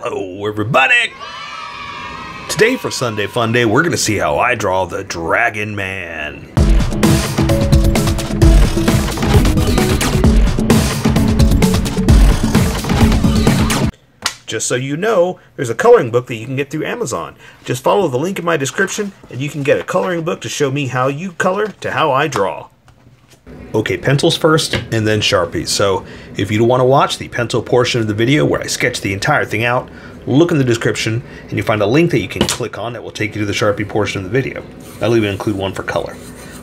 Hello everybody! Today for Sunday Funday, we're going to see how I draw the Dragon Man. Just so you know, there's a coloring book that you can get through Amazon. Just follow the link in my description and you can get a coloring book to show me how you color to how I draw. Okay, pencils first and then Sharpies. So if you want to watch the pencil portion of the video where I sketch the entire thing out, look in the description and you find a link that you can click on that will take you to the Sharpie portion of the video. I'll even include one for color.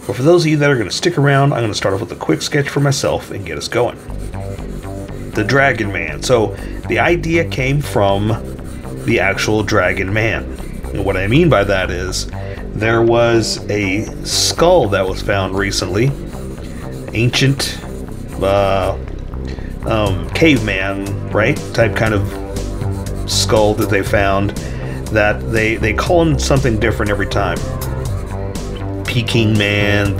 But for those of you that are going to stick around, I'm going to start off with a quick sketch for myself and get us going. The Dragon Man. So the idea came from the actual Dragon Man. And what I mean by that is there was a skull that was found recently, ancient caveman, right, type kind of skull that they found, that they call him something different every time. Peking Man,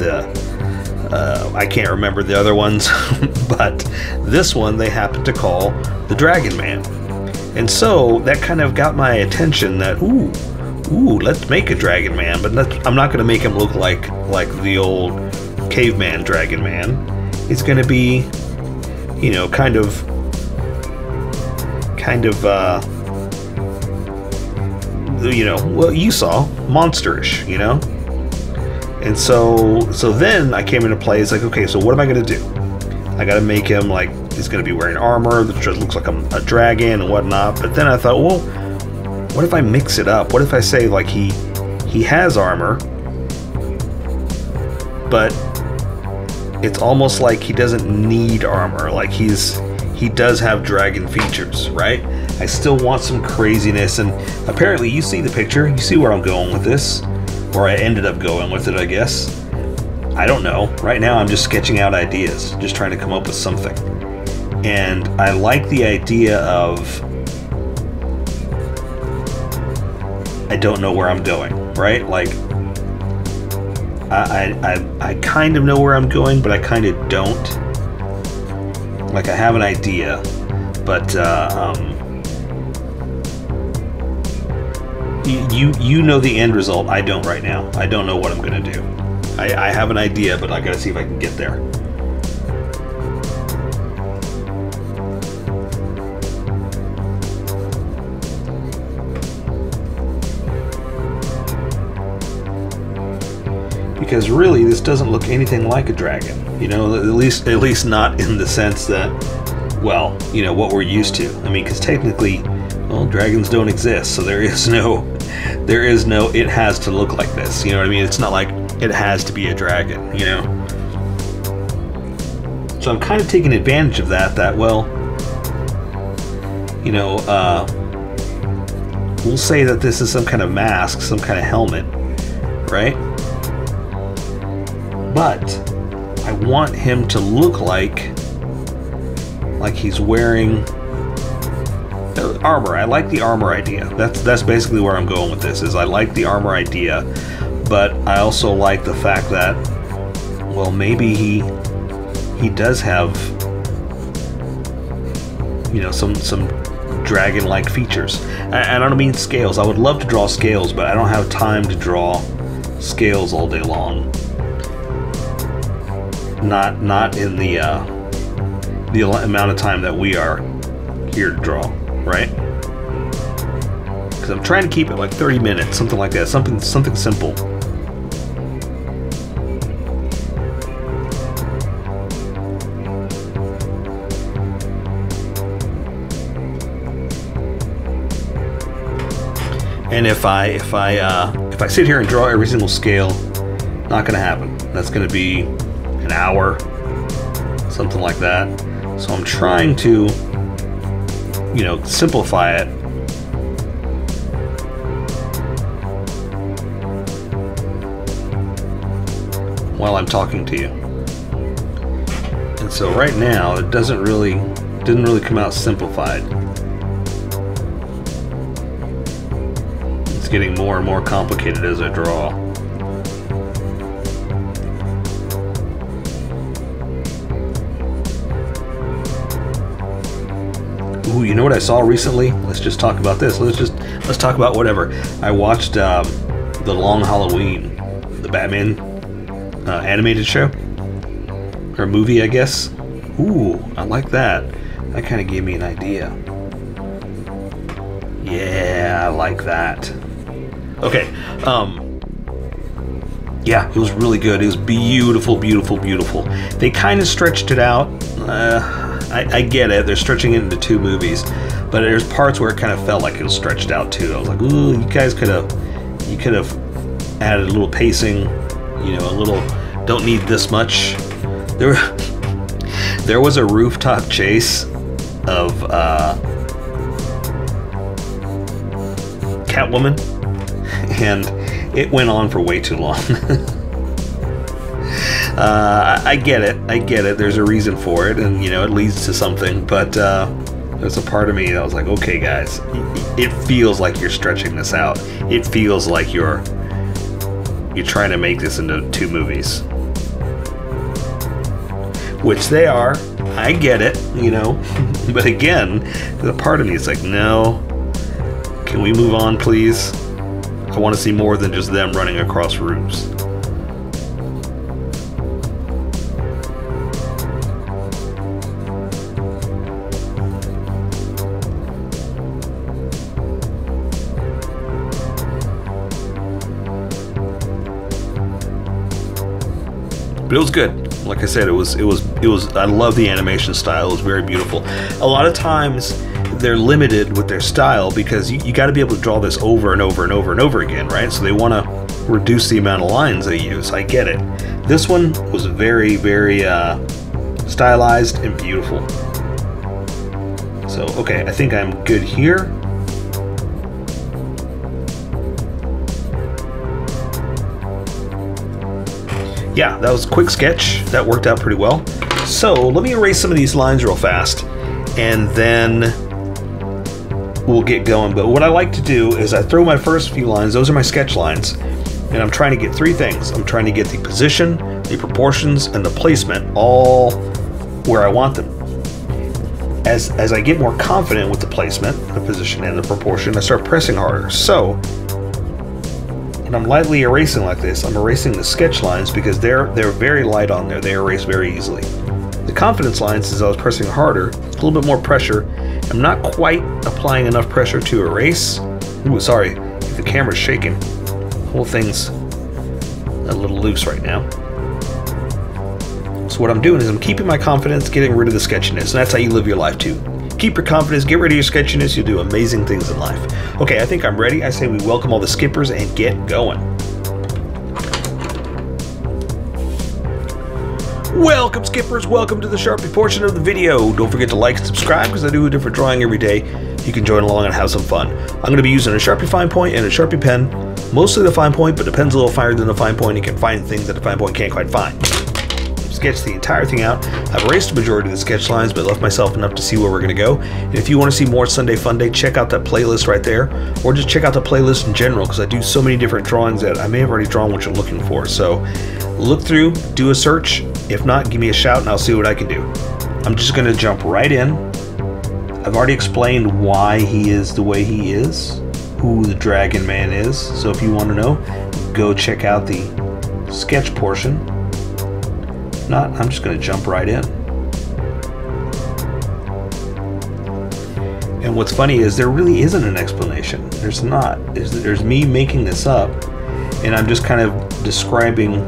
I can't remember the other ones, but this one they happen to call the Dragon Man. And so that kind of got my attention that, ooh, let's make a Dragon Man, but I'm not going to make him look like the old caveman Dragon Man. It's going to be, you know, kind of you know, well, you saw, monsterish, you know. And so then I came into play. It's like, okay, so what am I going to do? I got to make him like he's going to be wearing armor that just looks like a dragon and whatnot. But then I thought, well, what if I mix it up? What if I say like he has armor, but it's almost like he doesn't need armor. Like he does have dragon features, right? I still want some craziness, and apparently you see the picture, you see where I'm going with this, or I ended up going with it, I guess. I don't know. Right now I'm just sketching out ideas, just trying to come up with something. And I like the idea of I don't know where I'm going, right? Like I kind of know where I'm going, but I kind of don't. Like I have an idea, but you know the end result. I don't right now. I don't know what I'm gonna do. I have an idea, but I gotta see if I can get there. Because really, this doesn't look anything like a dragon. You know, at least not in the sense that, well, you know, what we're used to. I mean, because technically, well, dragons don't exist, so there is no, it has to look like this. You know what I mean? It's not like it has to be a dragon, you know? So I'm kind of taking advantage of that, well, you know, we'll say that this is some kind of mask, some kind of helmet, right? But I want him to look like he's wearing armor. I like the armor idea. That's basically where I'm going with this. Is I like the armor idea, but I also like the fact that, well, maybe he does have, you know, some dragon-like features. And I don't mean scales. I would love to draw scales, but I don't have time to draw scales all day long. Not in the amount of time that we are here to draw, right? Because I'm trying to keep it like 30 minutes, something like that, something simple. And if I sit here and draw every single scale, not gonna happen. That's gonna be an hour, something like that. So I'm trying to, you know, simplify it. While I'm talking to you. And so right now it didn't really come out simplified. It's getting more and more complicated as I draw. Ooh, you know what I saw recently? Let's just talk about this. Let's talk about whatever. I watched The Long Halloween, the Batman animated show or movie, I guess. Ooh, I like that. That kind of gave me an idea. Yeah, I like that. Okay, yeah, it was really good. It was beautiful, beautiful, beautiful. They kind of stretched it out. I get it. They're stretching it into 2 movies, but there's parts where it kind of felt like it was stretched out too. I was like, ooh, you guys could have added a little pacing, you know, a little. Don't need this much. There was a rooftop chase of Catwoman, and it went on for way too long. I get it. There's a reason for it, and you know, it leads to something. But there's a part of me that was like, okay, guys, it feels like you're stretching this out. It feels like you're trying to make this into 2 movies, which they are. I get it, you know. But again, the part of me is like, no. Can we move on, please? I want to see more than just them running across roofs. But it was good. Like I said, it was. I love the animation style. It was very beautiful. A lot of times they're limited with their style because you got to be able to draw this over and over and over and over again, right? So they want to reduce the amount of lines they use. I get it. This one was very, very stylized and beautiful. So okay, I think I'm good here. Yeah, that was a quick sketch. That worked out pretty well. So let me erase some of these lines real fast, and then we'll get going. But what I like to do is I throw my first few lines, those are my sketch lines, and I'm trying to get 3 things. I'm trying to get the position, the proportions, and the placement all where I want them. As I get more confident with the placement, the position, and the proportion, I start pressing harder. So when I'm lightly erasing like this, I'm erasing the sketch lines because they're very light on there. They erase very easily. The confidence lines, as I was pressing harder, a little bit more pressure. I'm not quite applying enough pressure to erase. Ooh, sorry, if the camera's shaking. The whole thing's a little loose right now. So what I'm doing is I'm keeping my confidence, getting rid of the sketchiness, and that's how you live your life too. Keep your confidence, get rid of your sketchiness, you'll do amazing things in life. Okay, I think I'm ready. I say we welcome all the skippers and get going. Welcome skippers, welcome to the Sharpie portion of the video. Don't forget to like and subscribe because I do a different drawing every day. You can join along and have some fun. I'm going to be using a Sharpie fine point and a Sharpie pen. Mostly the fine point, but the pen's a little finer than the fine point. You can find things that the fine point can't quite find. Sketch the entire thing out. I've erased the majority of the sketch lines, but left myself enough to see where we're going to go. And if you want to see more Sunday Fun Day, check out that playlist right there, or just check out the playlist in general, because I do so many different drawings that I may have already drawn what you're looking for. So look through, do a search. If not, give me a shout and I'll see what I can do. I'm just going to jump right in. I've already explained why he is the way he is, who the Dragon Man is. So if you want to know, go check out the sketch portion. If not, I'm just going to jump right in. And what's funny is there really isn't an explanation. There's not. There's me making this up, and I'm just kind of describing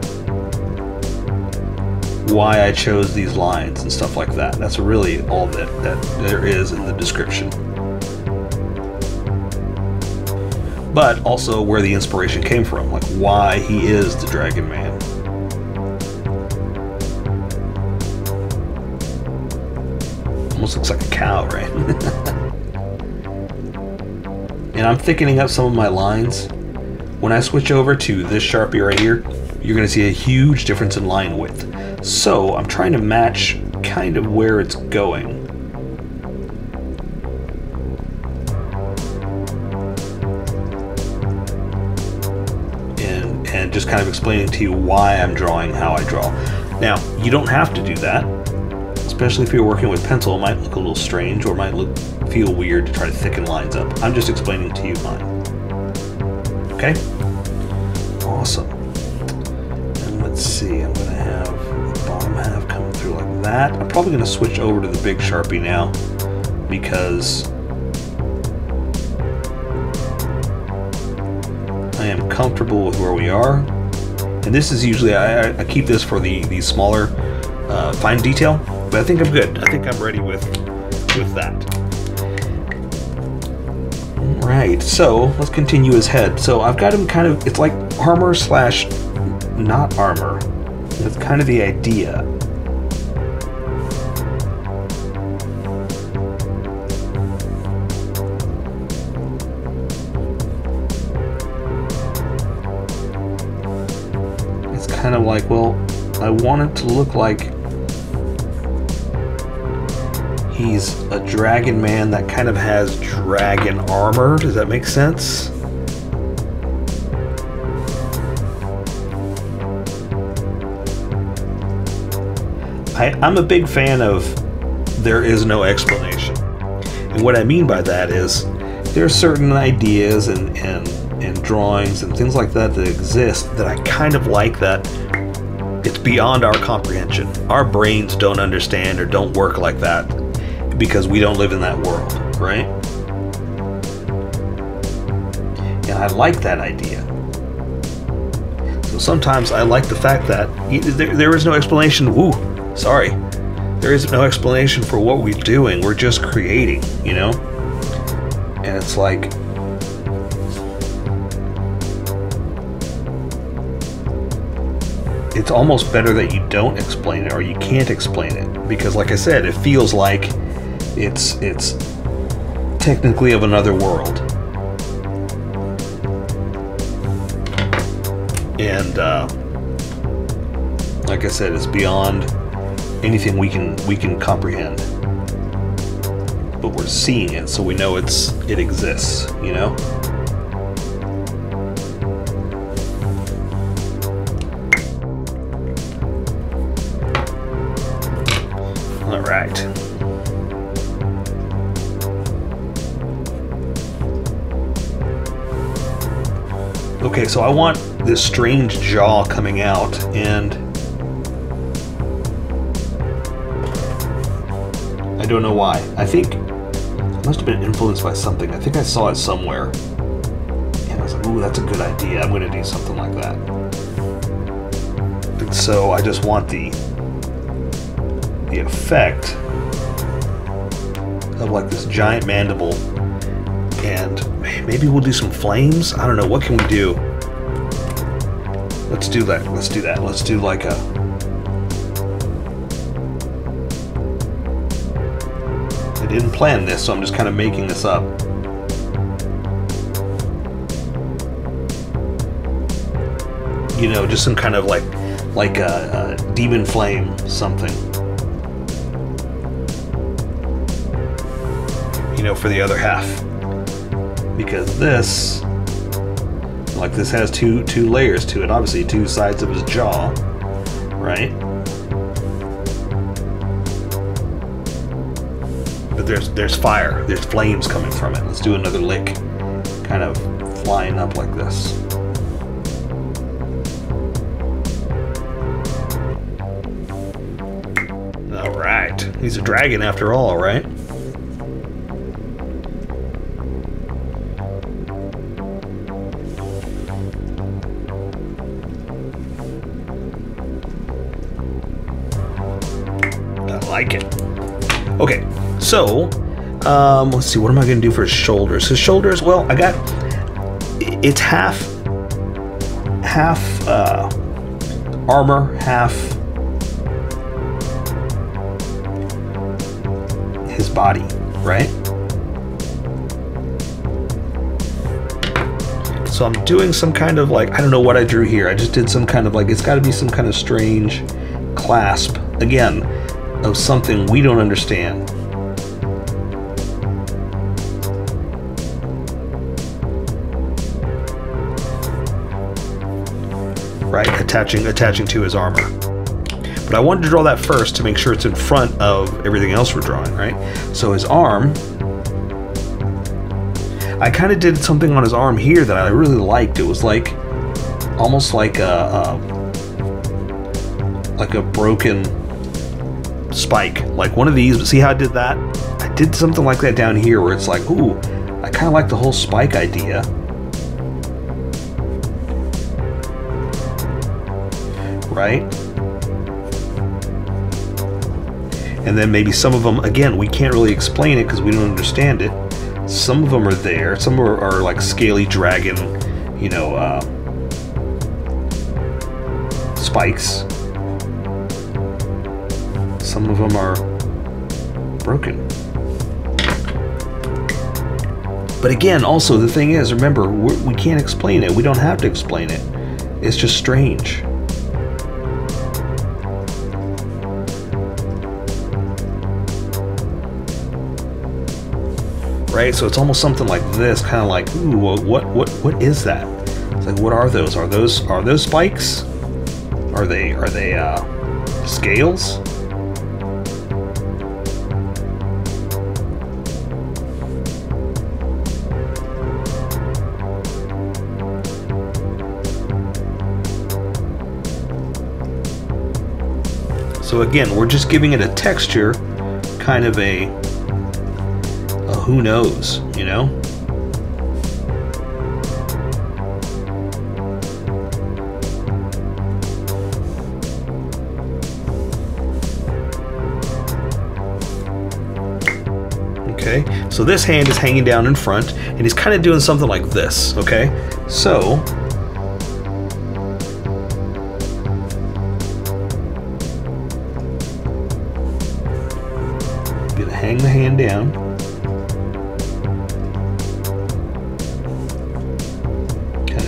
why I chose these lines and stuff like that. That's really all that there is in the description. But also where the inspiration came from, like why he is the Dragon Man. Almost looks like a cow, right? And I'm thickening up some of my lines. When I switch over to this Sharpie right here, you're going to see a huge difference in line width. So I'm trying to match kind of where it's going. And just kind of explaining to you why I'm drawing how I draw. Now, you don't have to do that. Especially if you're working with pencil, it might look a little strange, or it might feel weird to try to thicken lines up. I'm just explaining to you mine. Okay? Awesome. And let's see, I'm going to have the bottom half come through like that. I'm probably going to switch over to the big Sharpie now because I am comfortable with where we are. And this is usually, I keep this for the smaller fine detail, but I think I'm good. I think I'm ready with that. Right, so let's continue his head. So I've got him kind of, it's like armor slash not armor. That's kind of the idea. It's kind of like, well, I want it to look like he's a dragon man that kind of has dragon armor. Does that make sense? I'm a big fan of there is no explanation. And what I mean by that is there are certain ideas and drawings and things like that that exist that I kind of like that it's beyond our comprehension. Our brains don't understand or don't work like that because we don't live in that world, right? And I like that idea. So sometimes I like the fact that there is no explanation. Woo, sorry. There is no explanation for what we're doing. We're just creating, you know? And it's like, it's almost better that you don't explain it or you can't explain it. Because like I said, it feels like it's technically of another world. And like I said, it's beyond anything we can comprehend. But we're seeing it, so we know it exists, you know? All right. Okay, so I want this strange jaw coming out, and I don't know why. I think it must have been influenced by something. I think I saw it somewhere, and I was like, ooh, that's a good idea. I'm going to do something like that. And so I just want the effect of like this giant mandible, and maybe we'll do some flames. I don't know, what can we do? Let's do that. Let's do that. Let's do like a, I didn't plan this, so I'm just kind of making this up. You know, just some kind of like a demon flame something. You know, for the other half. Because this, like, this has two layers to it. Obviously, two sides of his jaw, right? But there's fire, there's flames coming from it. Let's do another lick, kind of flying up like this. All right, he's a dragon after all, right? Like it. Okay, so let's see, what am I going to do for his shoulders? His shoulders, well, it's half armor, half his body, right? So I'm doing some kind of like, I don't know what I drew here. I just did some kind of like, it's got to be some kind of strange clasp, again, of something we don't understand. Right, attaching to his armor. But I wanted to draw that first to make sure it's in front of everything else we're drawing, right? So his arm I kind of did something on his arm here that I really liked. It was like almost like a broken spike, like one of these. But see how I did that? I did something like that down here where it's like, ooh, I kind of like the whole spike idea. Right? And then maybe some of them, again, we can't really explain it because we don't understand it. Some of them are there. Some are like scaly dragon, you know, spikes. Some of them are broken. But again, also the thing is, remember, we can't explain it. We don't have to explain it. It's just strange. Right, so it's almost something like this, kind of like, ooh, what is that? It's like, what are those? Are those spikes? Are they scales? So again, we're just giving it a texture, kind of a who knows, you know? Okay, so this hand is hanging down in front, and he's kind of doing something like this, okay? So, I'm gonna hang the hand down.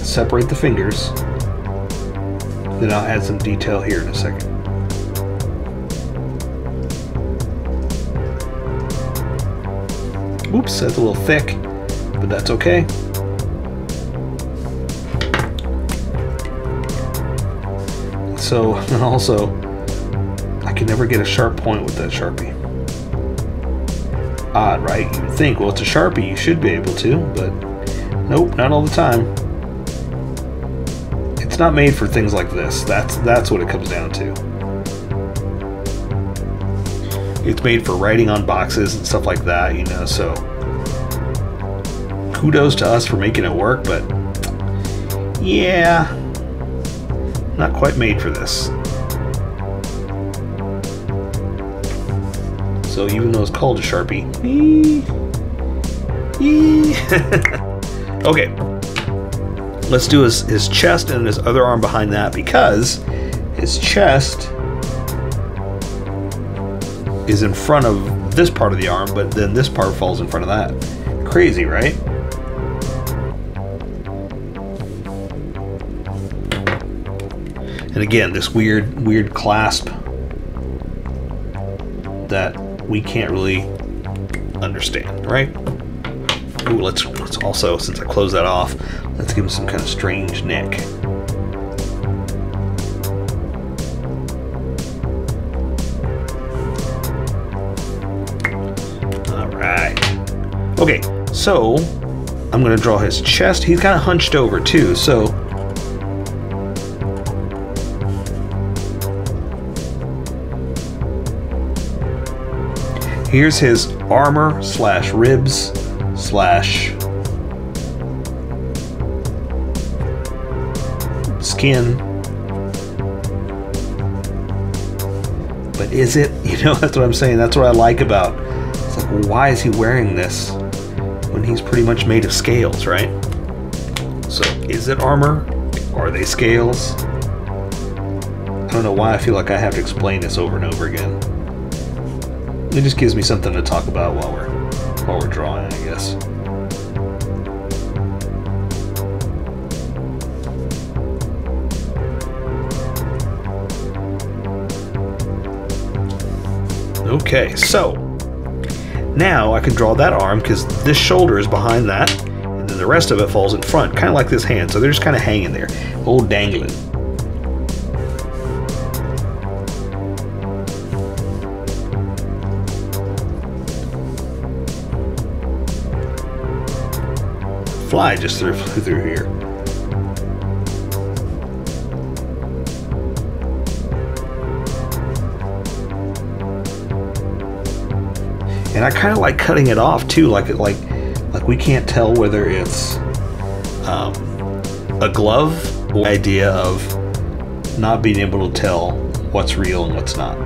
Separate the fingers, then I'll add some detail here in a second. Oops, that's a little thick, but that's okay. So, and also, I can never get a sharp point with that Sharpie. Odd, right? You'd think, well, it's a Sharpie, you should be able to, but nope, not all the time. It's not made for things like this. That's what it comes down to. It's made for writing on boxes and stuff like that, you know, so kudos to us for making it work, but yeah, not quite made for this. So even though it's called a Sharpie, okay. Let's do his chest and his other arm behind that, because his chest is in front of this part of the arm, but then this part falls in front of that. Crazy, right? And again, this weird clasp that we can't really understand, right? Ooh, let's also, since I closed that off, let's give him some kind of strange neck. All right. Okay, so I'm going to draw his chest. He's kind of hunched over too, so here's his armor slash ribs slash skin. But is it? You know, that's what I'm saying. That's what I like about it. It's like, well, why is he wearing this when he's pretty much made of scales, right? So is it armor? Are they scales? I don't know why I feel like I have to explain this over and over again. It just gives me something to talk about while we're drawing, I guess. Okay, so now I can draw that arm because this shoulder is behind that, and then the rest of it falls in front, kind of like this hand. So they're just kind of hanging there, old dangling. fly just flew through here. And I kind of like cutting it off too, like we can't tell whether it's a glove or the idea of not being able to tell what's real and what's not.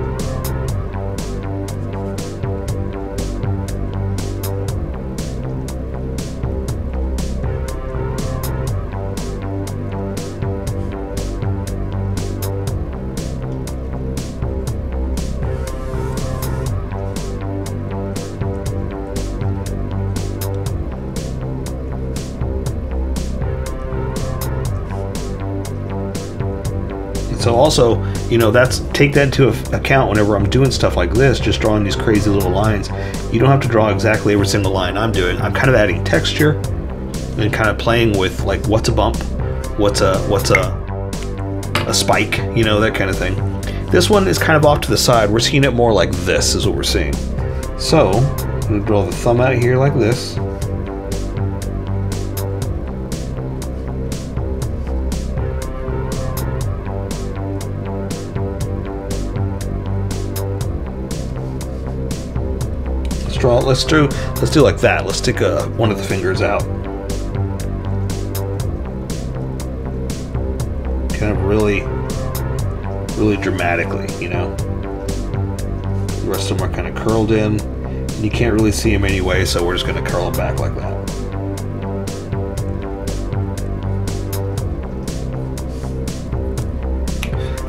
So also, you know, take that into account whenever I'm doing stuff like this, just drawing these crazy little lines. You don't have to draw exactly every single line I'm doing. I'm kind of adding texture and kind of playing with like what's a bump, what's a spike, you know, that kind of thing. This one is kind of off to the side. We're seeing it more like this is what we're seeing. So I'm gonna draw the thumb out here like this. Let's do like that. Let's stick one of the fingers out. Kind of really dramatically, you know. The rest of them are kind of curled in, and you can't really see them anyway, so we're just going to curl them back like that.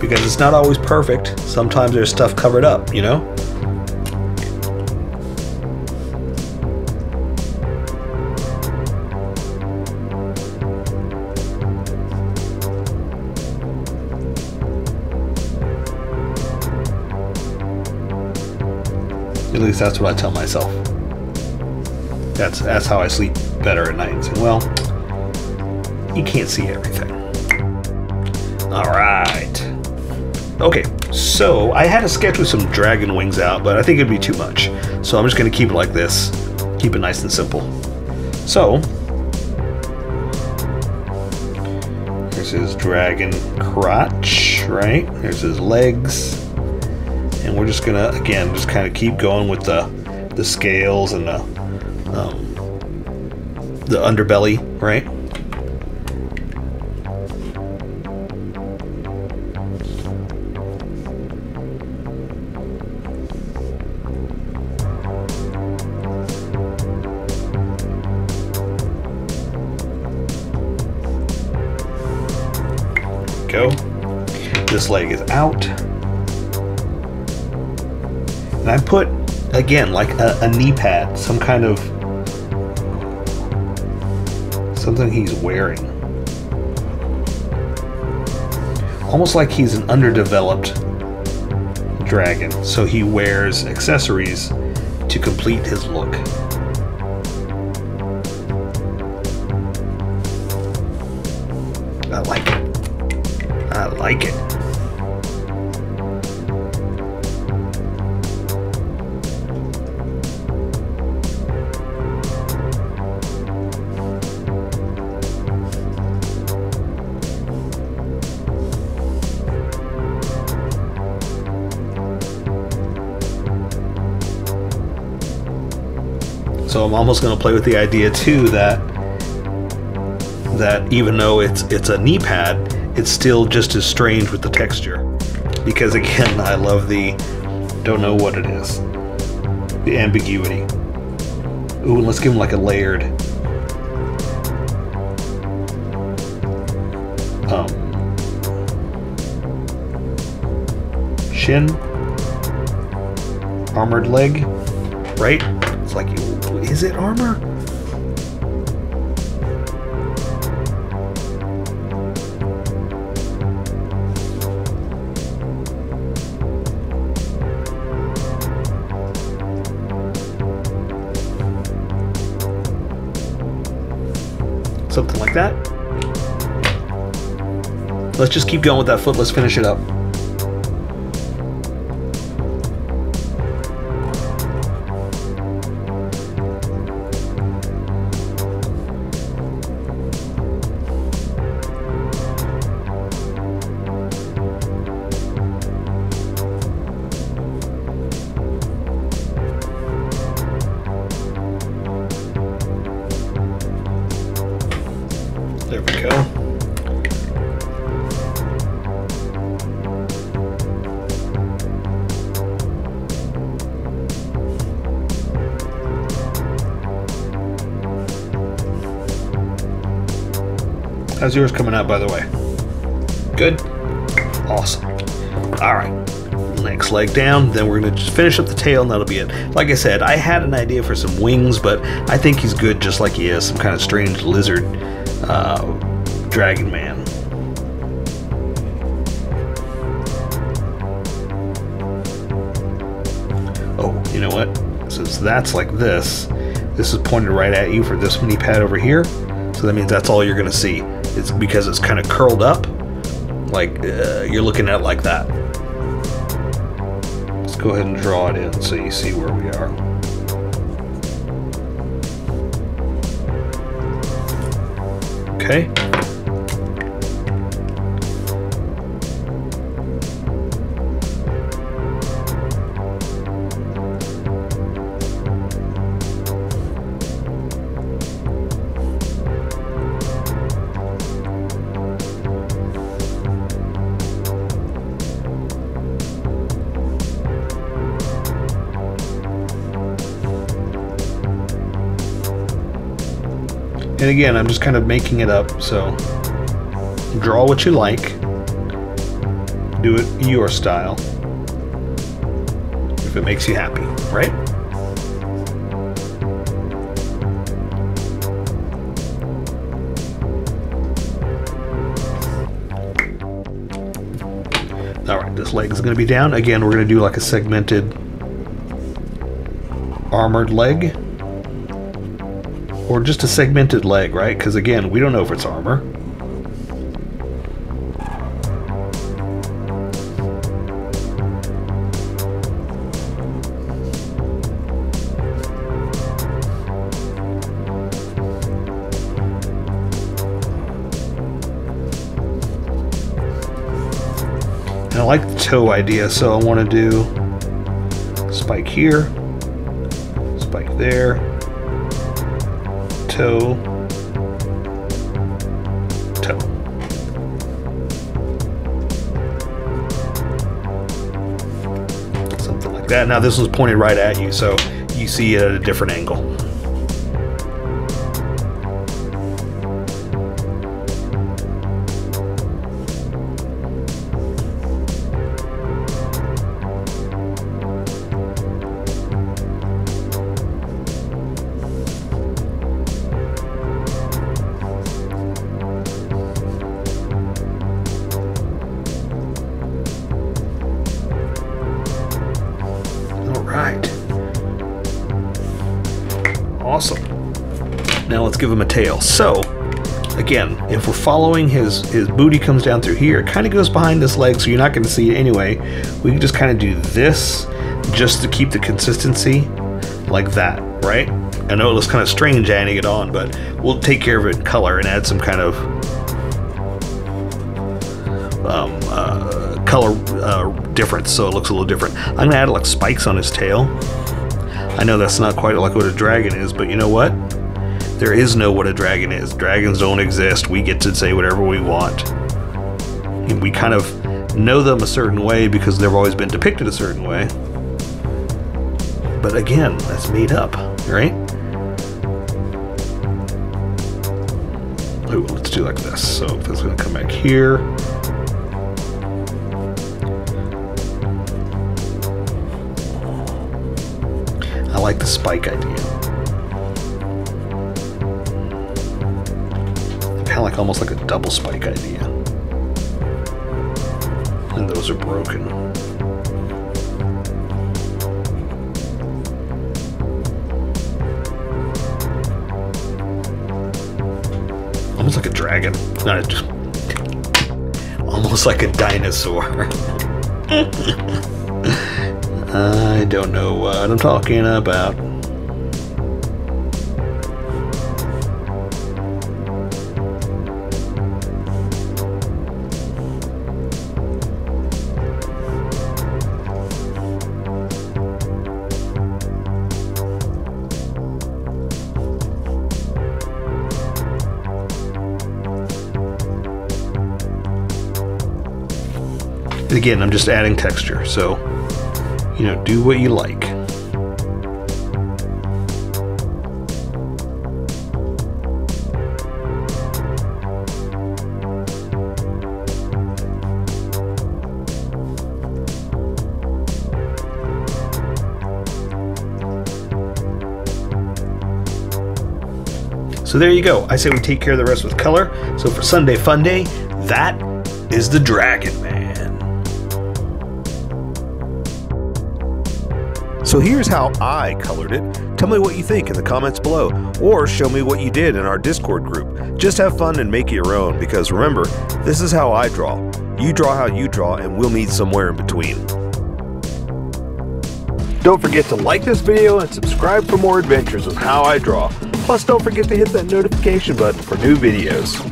Because it's not always perfect. Sometimes there's stuff covered up, you know. At least that's what I tell myself. That's how I sleep better at night. And say, well, you can't see everything. All right. Okay, so I had a sketch with some dragon wings out, but I think it'd be too much. So I'm just going to keep it like this. Keep it nice and simple. So here's his dragon crotch, right? There's his legs. And we're just gonna, again, just kind of keep going with the scales and the underbelly, right? Go. This leg is out. And I put, again, like a knee pad, some kind of, something he's wearing. Almost like he's an underdeveloped dragon, so he wears accessories to complete his look. I like it. I like it. So I'm almost going to play with the idea too that even though it's a knee pad, it's still just as strange with the texture. Because again, I love the don't know what it is. The ambiguity. Ooh, let's give him like a layered shin, armored leg, right? It's like, is it armor? Something like that. Let's just keep going with that foot. Let's finish it up. There we go. How's yours coming out, by the way? Good? Awesome. All right. Next leg down, then we're going to just finish up the tail, and that'll be it. Like I said, I had an idea for some wings, but I think he's good just like he is, some kind of strange lizard dragon man. Oh, you know what? Since that's like this is pointed right at you for this mini pad over here, so that means that's all you're going to see. It's because it's kind of curled up, like you're looking at it like that. Let's go ahead and draw it in so you see where we are. Okay. And again, I'm just kind of making it up, so draw what you like, do it your style, if it makes you happy, right? Alright, this leg is going to be down. Again, we're going to do like a segmented armored leg. Or just a segmented leg, right? Because again, we don't know if it's armor. And I like the toe idea, so I want to do spike here, spike there, toe, toe. Something like that. Now this one's pointed right at you, so you see it at a different angle. Awesome. Now let's give him a tail. So, again, if we're following his booty comes down through here, it kind of goes behind this leg, so you're not going to see it anyway. We can just kind of do this just to keep the consistency like that, right? I know it looks kind of strange adding it on, but we'll take care of it in color and add some kind of color difference so it looks a little different. I'm going to add like spikes on his tail. I know that's not quite like what a dragon is, but you know what? There is no what a dragon is. Dragons don't exist. We get to say whatever we want. And we kind of know them a certain way because they've always been depicted a certain way. But again, that's made up, right? Ooh, let's do like this. So if it's going to come back here. I like the spike idea. Kind of like almost like a double spike idea. And those are broken. Almost like a dragon. Not just almost like a dinosaur. I don't know what I'm talking about. And again, I'm just adding texture, so, you know, do what you like. So there you go. I say we take care of the rest with color. So for Sunday Funday, that is the Dragon Man. So here's how I colored it. Tell me what you think in the comments below, or show me what you did in our Discord group. Just have fun and make it your own, because remember, this is how I draw. You draw how you draw, and we'll meet somewhere in between. Don't forget to like this video and subscribe for more adventures with How I Draw. Plus, don't forget to hit that notification button for new videos.